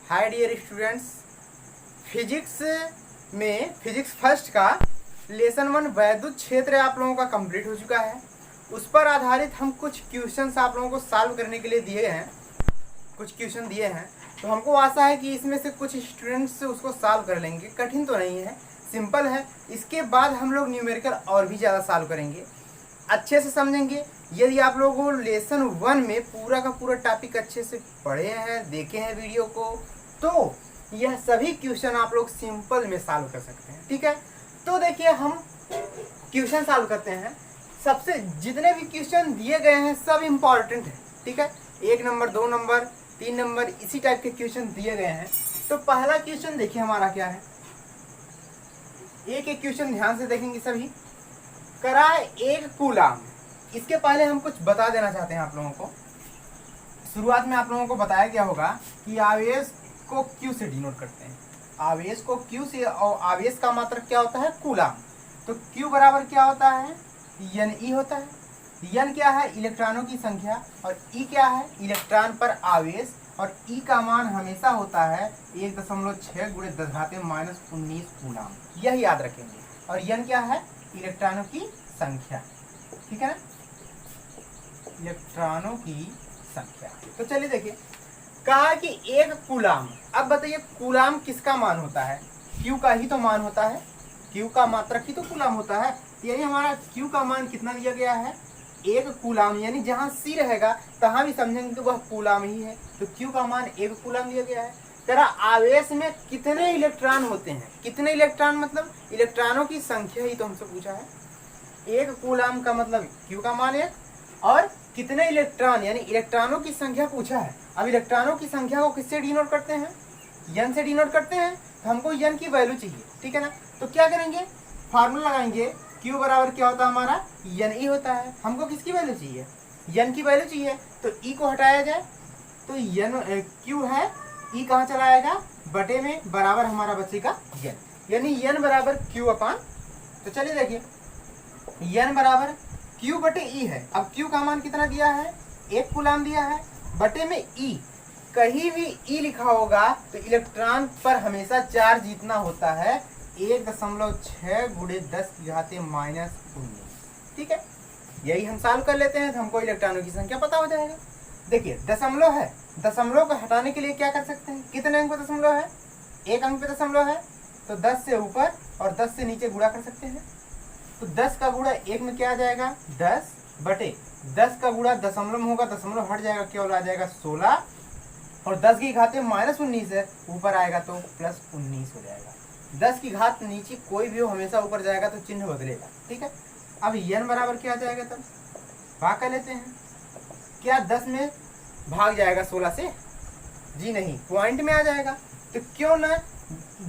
Hi dear students, physics में physics first का lesson 1 वैद्युत क्षेत्र आप लोगों का कंप्लीट हो चुका है। उस पर आधारित हम कुछ क्वेश्चंस आप लोगों को सॉल्व करने के लिए दिए हैं, कुछ क्वेश्चन दिए हैं। तो हमको आशा है कि इसमें से कुछ स्टूडेंट्स उसको सॉल्व कर लेंगे। कठिन तो नहीं है, सिंपल है। इसके बाद हम लोग न्यूमेरिकल और भी ज़्यादा सॉल्व करेंगे, अच्छे से समझेंगे। यदि आप लोगों को लेसन 1 में पूरा का पूरा टॉपिक अच्छे से पढ़े हैं, देखे हैं वीडियो को, तो यह सभी क्वेश्चन आप लोग सिंपल में सॉल्व कर सकते हैं। ठीक है, तो देखिए हम क्वेश्चन सॉल्व करते हैं। सबसे जितने भी क्वेश्चन दिए गए हैं सब इम्पॉर्टेंट है। ठीक है, 1 नंबर 2 नंबर 3 नंबर इसी टाइप के क्वेश्चन दिए गए हैं। तो पहला क्वेश्चन देखिए हमारा क्या है। एक एक क्वेश्चन ध्यान से देखेंगे सभी। करा 1 कूलाम। इसके पहले हम कुछ बता देना चाहते हैं आप लोगों को। शुरुआत में आप लोगों को बताया गया होगा कि आवेश को Q से डिनोट करते हैं। आवेश को Q से, और आवेश का मात्रक क्या होता है? कूलाम। तो Q बराबर क्या होता है? Ne होता है। N क्या है? इलेक्ट्रॉनों की संख्या, और E क्या है? इलेक्ट्रॉन पर आवेश, और E का मान हमेशा होता है 1.6 × 10⁻⁻19 कूलाम। यह याद रखेंगे। और N क्या है? इलेक्ट्रॉनों की संख्या। ठीक है ना, इलेक्ट्रॉनों की संख्या। तो चलिए देखिए, कहा कि 1 कूलाम। अब बताइए कूलाम किसका मान होता है? Q का ही तो मान होता है। Q का मात्रक ही तो कूलाम होता है। यानी हमारा Q का मान कितना दिया गया है? 1 कूलाम। यानी जहां C रहेगा तहां भी समझेंगे कि वह कूलाम ही है। तो Q का मान 1 कूलाम दिया गया है। तेरा आवेश में कितने इलेक्ट्रॉन होते हैं? कितने इलेक्ट्रॉन मतलब इलेक्ट्रॉनों की संख्या ही तो हमसे पूछा है। 1 कूलाम का मतलब Q का मान 1, और कितने इलेक्ट्रॉन यानी इलेक्ट्रॉनों की संख्या पूछा है। अब इलेक्ट्रॉनों की संख्या को किससे डिनोट करते हैं? N से डिनोट करते हैं। तो हमको N की वैल्यू चाहिए। ठीक है ना, तो क्या करेंगे? फार्मूला लगाएंगे। Q बराबर क्या होता है हमारा? Ne होता है। हमको किसकी वैल्यू चाहिए? N की वैल्यू चाहिए। तो E को हटाया जाए तो Q है, E कहाँ चला आएगा? बटे में, बराबर हमारा बचेगा N। यानी N बराबर Q अपान। तो चलिए देखिए, N बराबर Q बटे E है। अब Q का मान कितना दिया है? 1 कूलाम दिया है, बटे में E। कहीं भी E लिखा होगा तो इलेक्ट्रॉन पर हमेशा चार्ज जितना होता है 1.6 × 10⁻⁻19। ठीक है, यही हम सॉल्व कर लेते हैं तो हमको इलेक्ट्रॉनों की संख्या पता हो जाएगा। देखिए दशमलव है, दशमलव को हटाने के लिए क्या कर सकते हैं? कितने अंक पे दशमलव है? 1 अंक पे दशमलव है, तो 10 से ऊपर और 10 से नीचे गुणा कर सकते हैं। तो 10 का गुणा 1 में क्या आ जाएगा? 10 बटे 10 का गुणा दशमलव में होगा, दशमलव हट जाएगा, केवल आ जाएगा 16, और 10 की घात में -19 है, ऊपर आएगा तो +19 हो जाएगा। 10 की घात नीचे कोई भी हो हमेशा ऊपर जाएगा तो चिन्ह बदलेगा। ठीक है, अब N बराबर क्या आ जाएगा? तब भाग कर लेते हैं। क्या 10 में भाग जाएगा 16 से? जी नहीं, पॉइंट में आ जाएगा। तो क्यों ना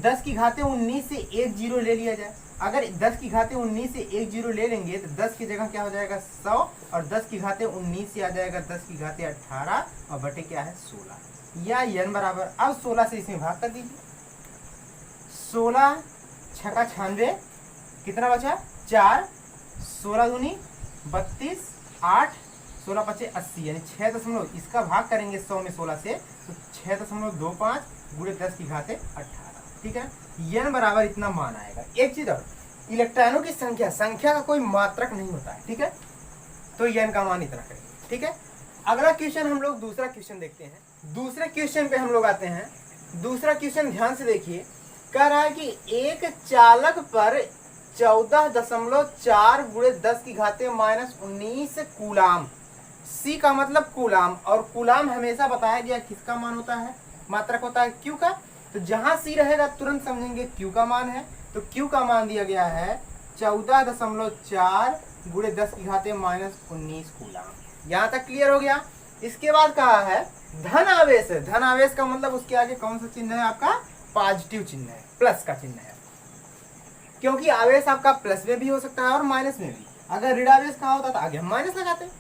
10 की घातें 19 से 1 0 ले लिया जाए। अगर 10 की घातें 19 से 1 0 ले लेंगे तो 10 की जगह क्या हो जाएगा? 100, और 10 की घातें 19 से आ जाएगा 10 की घातें 18, और बटे क्या है? 16। या N बराबर, अब 16 से इसमें भाग कर दीजिए। 16 छक्का 96, कितना बचा? 4, 16 दूनी 32, 8, 16 पचे 80, यानी 6 इसका भाग करेंगे 100 में 16 से, तो 6.25 × 10 की घातें 18। ठीक है, N बराबर इतना मान आएगा। एक चीज और, इलेक्ट्रॉनों की संख्या का कोई मात्रक नहीं होता है। ठीक है, तो N का मान इतना करेंगे। ठीक है, अगला क्वेश्चन हम लोग दूसरा क्वेश्चन देखते हैं। दूसरे क्वेश्चन पे हम लोग आते हैं। दूसरा क्वेश्चन ध्यान से देखिए। कह रहा है कि एक चालक पर 14.4 × 10 की घातें -19 कूलाम। C का मतलब कूलाम, और कूलाम हमेशा बताया गया किसका मान होता है? मात्रक होता है Q का। तो जहां C रहेगा तुरंत समझेंगे Q का मान है। तो Q का मान दिया गया है 14.4 × 10 की घातें -19 कूलाम। यहाँ तक क्लियर हो गया। इसके बाद कहा है धन आवेश। धन आवेश का मतलब उसके आगे कौन सा चिन्ह है? आपका पॉजिटिव चिन्ह है, प्लस का चिन्ह है, क्योंकि आवेश आपका प्लस में भी हो सकता है और माइनस में भी। अगर ऋण आवेश का होता तो आगे हम माइनस लगाते हैं।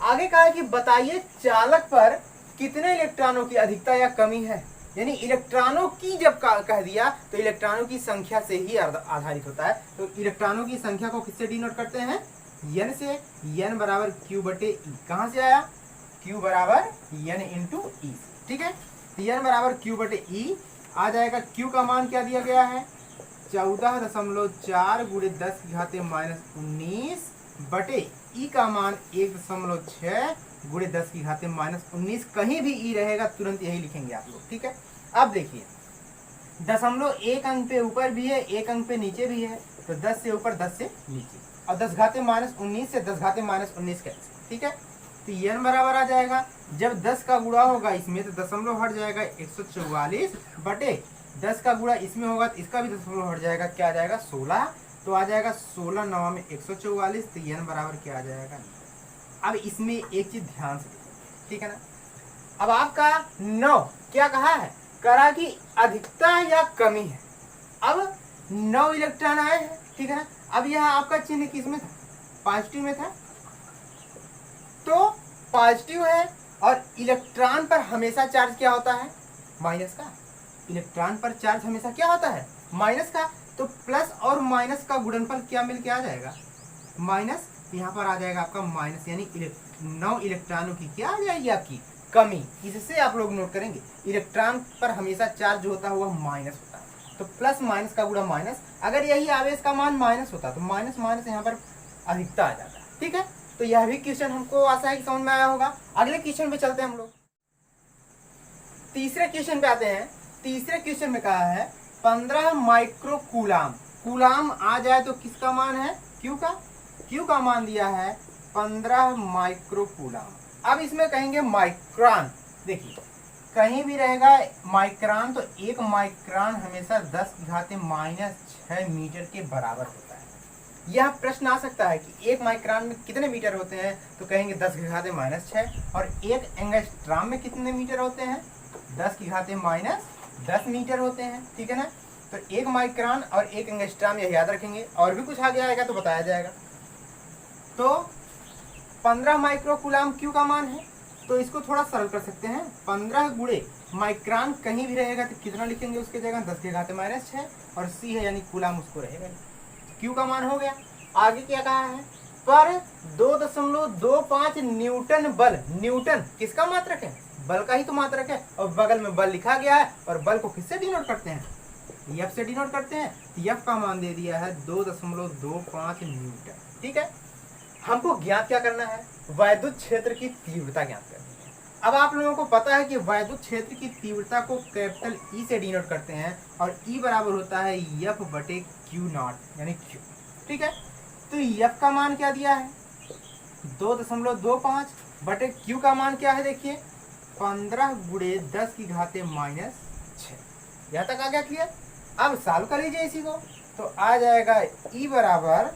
आगे कहा है कि बताइए चालक पर कितने इलेक्ट्रॉनों की अधिकता या कमी है। यानी इलेक्ट्रॉनों की जब कह दिया तो इलेक्ट्रॉनों की संख्या से ही आधारित होता है। तो इलेक्ट्रॉनों की संख्या को किससे डिनोट करते हैं? N से। N बराबर Q बटे E। कहाँ से आया? Q बराबर N × E। ठीक है, Tn बराबर Q बटे ई आ जाएगा। Q का मान क्या दिया गया है 14.4 गुणे 10 की घाते -19 बटे ई का मान 1.6 गुणे 10 की घाते -19। कहीं भी ई रहेगा तुरंत यही लिखेंगे आप लोग, ठीक है। अब देखिए दशमलव एक अंक पे ऊपर भी है, एक अंक पे नीचे भी है, तो 10 से ऊपर 10 से नीचे, और 10 घाते -19 से 10 घाते -19 कैंसिल, ठीक है। तो n बराबर आ जाएगा, जब 10 का गुणा होगा इसमें तो दशमलव हट जाएगा 144 बटे 10 का गुणा इसमें होगा तो इसका भी दशमलव हट जाएगा, क्या आ जाएगा 16, तो आ जाएगा 16 9 में 144, तो n बराबर क्या आ जाएगा। अब इसमें एक चीज ध्यान से देखिए, ठीक है ना। अब आपका 9 क्या कहा है, करा कि अधिकता है या कमी है। अब 9 इलेक्ट्रॉन आए हैं, ठीक है ना। अब यह आपका चिन्ह किसमें था, पॉजिटिव में था, तो पॉजिटिव है और इलेक्ट्रॉन पर हमेशा चार्ज क्या होता है, माइनस का। इलेक्ट्रॉन पर चार्ज हमेशा क्या होता है, माइनस का। तो प्लस और माइनस का गुणनफल क्या मिलके आ जाएगा, माइनस। यहाँ पर आ जाएगा आपका माइनस, यानी 9 इलेक्ट्रॉनों की क्या आ जाएगी आपकी कमी। इससे आप लोग नोट करेंगे इलेक्ट्रॉन पर हमेशा चार्ज होता हुआ माइनस होता है, तो प्लस माइनस का गुणा माइनस। अगर यही आवेश का मान माइनस होता तो माइनस माइनस यहाँ पर अधिकता आ जाता, ठीक है। तो यह भी क्वेश्चन हमको आशा है कि समझ में आया होगा। अगले क्वेश्चन पे चलते हैं हम लोग। तीसरे क्वेश्चन पे आते हैं। तीसरे क्वेश्चन में कहा है 15 माइक्रो कूलाम। कूलाम आ जाए तो किसका मान है, क्यू का। क्यू का मान दिया है 15 माइक्रो कूलाम। अब इसमें कहेंगे माइक्रोन, देखिए कहीं भी रहेगा माइक्रोन, तो एक माइक्रोन हमेशा 10 की घाते -6 मीटर के बराबर होता है। यह प्रश्न आ सकता है कि एक माइक्रोन में कितने मीटर होते हैं, तो कहेंगे 10 की घाते -6। और एक एंगस्ट्रॉम में कितने मीटर होते हैं, 10 की घाते -10 मीटर होते हैं, ठीक है ना। तो एक माइक्रोन और एक एंगस्ट्रॉम यह याद रखेंगे, और भी कुछ आगे आएगा तो बताया जाएगा। तो 15 माइक्रो कूलाम क्यू का मान है, तो इसको थोड़ा सरल कर सकते हैं। 15 गुणे माइक्रोन कहीं भी रहेगा तो कितना लिखेंगे उसके जगह, 10 की घाते -6, और सी है यानी कूलाम उसको रहेगा। क्यू का मान हो गया। आगे क्या कहा है, पर 2.25 न्यूटन बल। न्यूटन किसका मात्रक है, बल का ही तो मात्रक है, और बगल में बल लिखा गया है, और बल को किससे डिनोट करते हैं, एफ से डिनोट करते हैं। तो एफ का मान दे दिया है 2.25 न्यूटन, ठीक है। हमको ज्ञात क्या करना है, वैद्युत क्षेत्र की तीव्रता ज्ञात करनी है। अब आप लोगों को पता है कि वैद्युत क्षेत्र की तीव्रता को कैपिटल ई से डिनोट करते हैं, और ई बराबर होता है एफ बटे क्यू नॉट, यानी क्यू, ठीक है। तो एफ का मान क्या दिया है 2.25 बटे क्यू का मान क्या है, देखिए 15 गुणे 10 की घाते -6। यहाँ तक आ गया क्लियर। अब सॉल्व कर लीजिए इसी को, तो आ जाएगा ई बराबर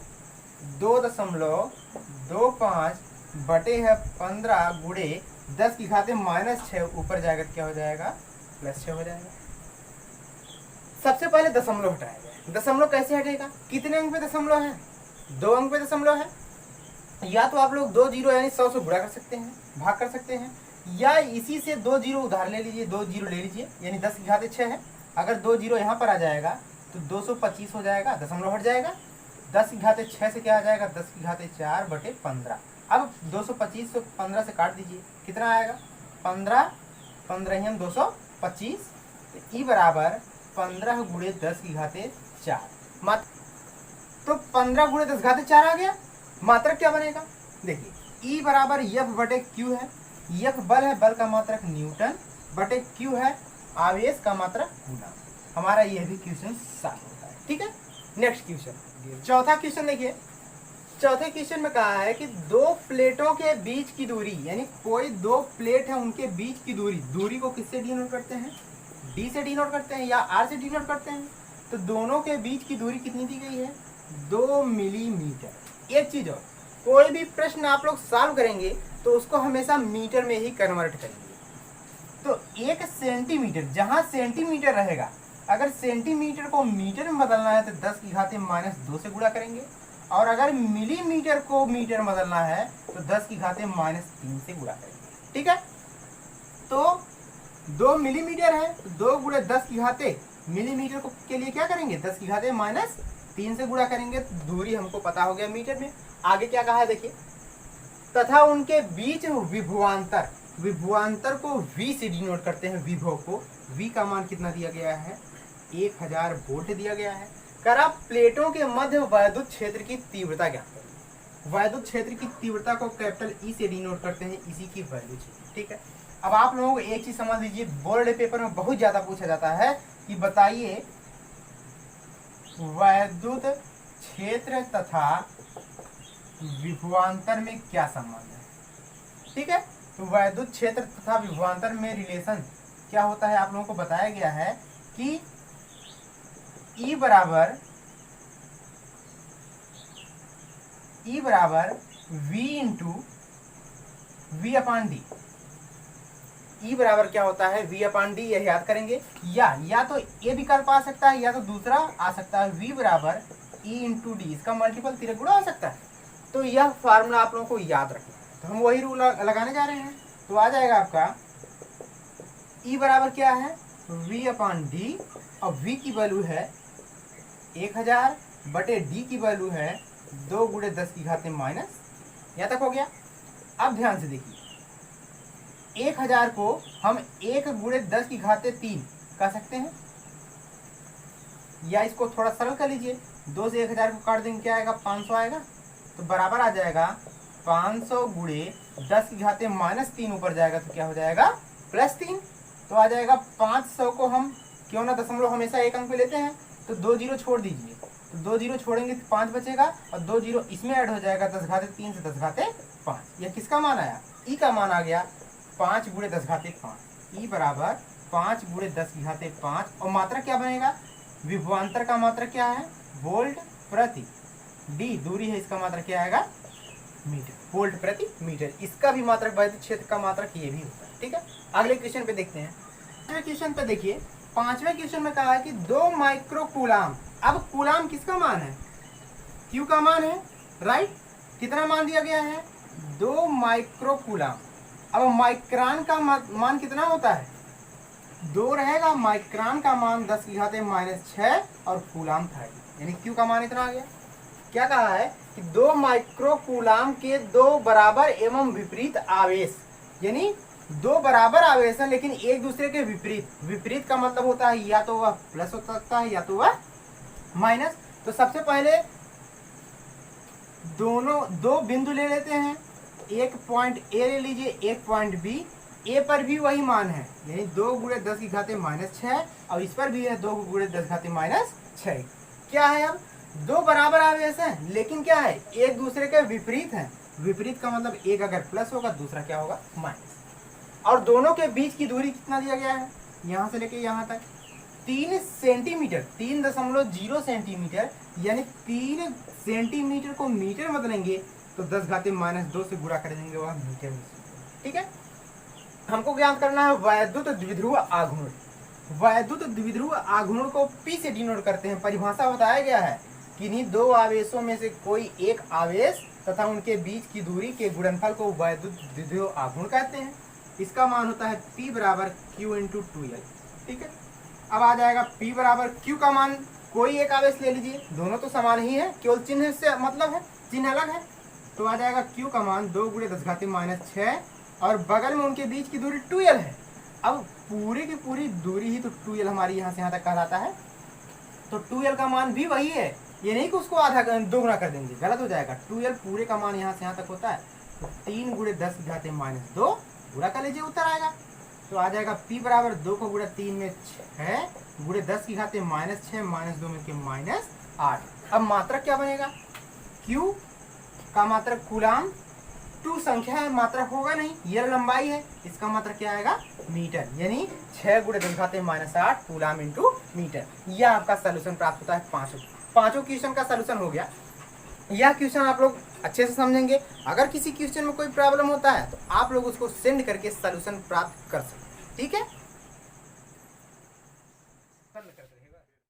2.25 बटे है 15 गुणे 10 की घाते -6, ऊपर जाएगा क्या हो जाएगा, +6 हो जाएगा। सबसे पहले दशमलव हटाया जाए। दशमलव कैसे हटेगा, कितने अंक पे दशमलव है, 2 अंक पे दशमलव है। या तो आप लोग 2 जीरो यानी 100 से गुणा कर सकते हैं, भाग कर सकते हैं, या इसी से 2 जीरो उधार ले लीजिए, 2 जीरो ले लीजिए, यानी 10 की घाते 6 है। अगर 2 जीरो यहाँ पर आ जाएगा तो 225 हो जाएगा, दशमलव हट जाएगा। 10 की घाते 6 से क्या आ जाएगा, 10 की घाते 4 बटे 15। अब 225 से 15 से काट दीजिए, कितना आएगा 15, 15 225। तो ई बराबर 15 गुणे 10 की घाते 4, तो 15 गुणे 10 घाते 4 आ गया। मात्रक क्या बनेगा, देखिए ई बराबर एफ बटे क्यू है। एफ बल है, बल का मात्रक न्यूटन, बटे क्यू है आवेश का मात्रक कूलम। हमारा यह भी क्वेश्चन सॉल्व होता है, ठीक है। नेक्स्ट क्वेश्चन, चौथा क्वेश्चन देखिए। चौथे क्वेश्चन में कहा है कि 2 प्लेटों के बीच की दूरी, यानी कोई 2 प्लेट है उनके बीच की दूरी, दूरी को किससे डिनोट करते हैं, डी से डिनोट करते हैं या आर से डिनोट करते हैं। तो दोनों के बीच की दूरी कितनी दी गई है, 2 मिलीमीटर। एक चीज और, कोई भी प्रश्न आप लोग सॉल्व करेंगे तो उसको हमेशा मीटर में ही कन्वर्ट करेंगे। तो 1 सेंटीमीटर, जहां सेंटीमीटर रहेगा, अगर सेंटीमीटर को मीटर में बदलना है तो 10 की घाते -2 से गुणा करेंगे, और अगर मिलीमीटर को मीटर में बदलना है तो 10 की घाते -3 से गुणा करेंगे, ठीक है। तो 2 मिलीमीटर है, तो 2 गुणे 10 की घाते मिलीमीटर को के लिए क्या करेंगे, 10 की घाते -3 से गुणा करेंगे, तो दूरी हमको पता हो गया मीटर में। आगे क्या कहा है देखिए, तथा उनके बीच विभवांतर, विभवांतर को V से डिनोट करते हैं, विभव को। V का मान कितना दिया गया है, 1000 वोल्ट दिया गया है। करा प्लेटों के मध्य वैद्युत क्षेत्र की तीव्रता ज्ञात करें। वैद्युत क्षेत्र की तीव्रता को कैपिटल E से डिनोट करते हैं, इसी की वैल्यू चाहिए, ठीक है। अब आप लोगों को एक चीज समझ लीजिए, बोर्ड पेपर में बहुत ज्यादा पूछा जाता है कि बताइए वैद्युत क्षेत्र तथा विभवांतर में क्या संबंध है, ठीक है। तो वैद्युत क्षेत्र तथा विभवांतर में रिलेशन क्या होता है, आप लोगों को बताया गया है कि E बराबर V इंटू V अपान डी। E बराबर क्या होता है, V अपान डी, यह याद करेंगे। या तो ये विकल्प आ सकता है या तो दूसरा आ सकता है, V बराबर E इंटू डी, इसका मल्टीपल तिरक गुणा हो सकता है। तो यह फार्मूला आप लोगों को याद रखना है, तो हम वही रूल लगाने जा रहे हैं। तो आ जाएगा आपका E बराबर क्या है, V अपान डी, और V की वैल्यू है 1000 बटे डी की वैल्यू है 2 गुणे 10 की घात माइनस। यहाँ तक हो गया। अब ध्यान से देखिए, 1000 को हम 1 गुणे 10 की घात 3 कह सकते हैं, या इसको थोड़ा सरल कर लीजिए, 2 से 1000 को काट देंगे, क्या आएगा, 500 आएगा। तो बराबर आ जाएगा 500 गुणे 10 की घात माइनस 3, ऊपर जाएगा तो क्या हो जाएगा, +3। तो आ जाएगा 500 को हम क्यों ना दशमलव हमेशा एक अंक पे लेते हैं, तो 2 जीरो छोड़ दीजिए, तो 2 जीरो छोड़ेंगे तो 5 बचेगा, और 2 जीरो इसमें ऐड हो जाएगा, 10 घाते 3 से 10 घाते 5। यह किसका मान आया, E का मान आ गया 5 गुणे 10 घाते 5। E बराबर 5 गुणे 10 की घाते 5, और मात्रक क्या बनेगा, विभवांतर का मात्रक क्या है, वोल्ट प्रति डी, दूरी है, इसका मात्रक क्या आएगा, मीटर, वोल्ट प्रति मीटर। इसका भी मात्रक वैद्युत क्षेत्र का मात्रक ये भी होता है, ठीक है। अगले क्वेश्चन पे देखते हैं। पांचवें क्वेश्चन पे देखिए, पांचवें क्वेश्चन में कहा है कि 2 माइक्रो कूलाम। अब कूलाम किसका मान है, Q का मान है, राइट। कितना मान दिया गया है, 2 माइक्रो कूलाम। अब माइक्रान का मान कितना होता है, 2 रहेगा। माइक्रान का मान 10 की घात -6 और कूलाम था, यानी Q का मान इतना आ गया। क्या कहा है कि 2 माइक्रो कूलाम के 2 बराबर एवं विपरीत आवेश, यानी 2 बराबर आवेश है लेकिन एक दूसरे के विपरीत। विपरीत का मतलब होता है या तो वह प्लस हो सकता है या तो वह माइनस। तो सबसे पहले दोनों 2 बिंदु ले लेते हैं, एक पॉइंट A ले लीजिए, एक पॉइंट B। A पर भी वही मान है, यानी 2 गुणे 10 की घाते -6, और इस पर भी है 2 गुणे 10 घाते -6। क्या है, अब 2 बराबर आवेश हैं लेकिन क्या है, एक दूसरे के विपरीत हैं। विपरीत का मतलब एक अगर प्लस होगा दूसरा क्या होगा, माइनस। और दोनों के बीच की दूरी कितना दिया गया है, यहाँ से लेके यहाँ तक 3 सेंटीमीटर, 3.0 सेंटीमीटर, यानी 3 सेंटीमीटर को मीटर बदलेंगे तो 10 घाते -2 से गुणा कर देंगे, वह मीटर में, ठीक है। हमको ज्ञात करना है वैद्युत द्विध्रुव आघूर्ण। वैद्युत द्विध्रुव आघूर्ण को P से डिनोट करते हैं। परिभाषा बताया गया है कि इन्हीं 2 आवेशों में से कोई एक आवेश तथा उनके बीच की दूरी के गुणनफल को वैद्युत द्विध्रुव आघूर्ण कहते हैं। इसका मान होता है P बराबर Q इंटू 2L, ठीक है। अब आ जाएगा P बराबर Q का मान, कोई एक आवेश ले लीजिए, दोनों तो समान ही है, केवल चिन्ह से मतलब है, चिन्ह अलग है। तो आ जाएगा Q का मान 2 गुणे 10 घाते -6, और बगल में उनके बीच की दूरी 2L है। अब पूरी की पूरी दूरी ही तो 2L हमारी यहाँ से यहाँ तक कहलाता है, तो 2L का मान भी वही है, ये नहीं कि उसको आधा 2 गुना कर देंगे, गलत हो जाएगा। 2L पूरे का मान यहाँ से यहाँ तक होता है, तो 3 गुणे 10 घाते -2 गुणा कर लीजिए, उत्तर आएगा। तो आ जाएगा P बराबर 2 को गुणा 3 में 6 गुणे 10 की घाते -6 -2 में के -8। अब मात्रक क्या बनेगा, Q का मात्रक कूलाम, 2 संख्या है, मात्रक होगा नहीं, ये लंबाई है, इसका मात्रक क्या आएगा, मीटर, यानी 6 गुणे 10 घाते -8 कूलाम इंटू मीटर। यह आपका सोल्यूशन प्राप्त होता है। पांचों क्वेश्चन का सोल्यूशन हो गया। यह क्वेश्चन आप लोग अच्छे से समझेंगे। अगर किसी क्वेश्चन में कोई प्रॉब्लम होता है तो आप लोग उसको सेंड करके सोल्यूशन प्राप्त कर सकते हैं, ठीक है।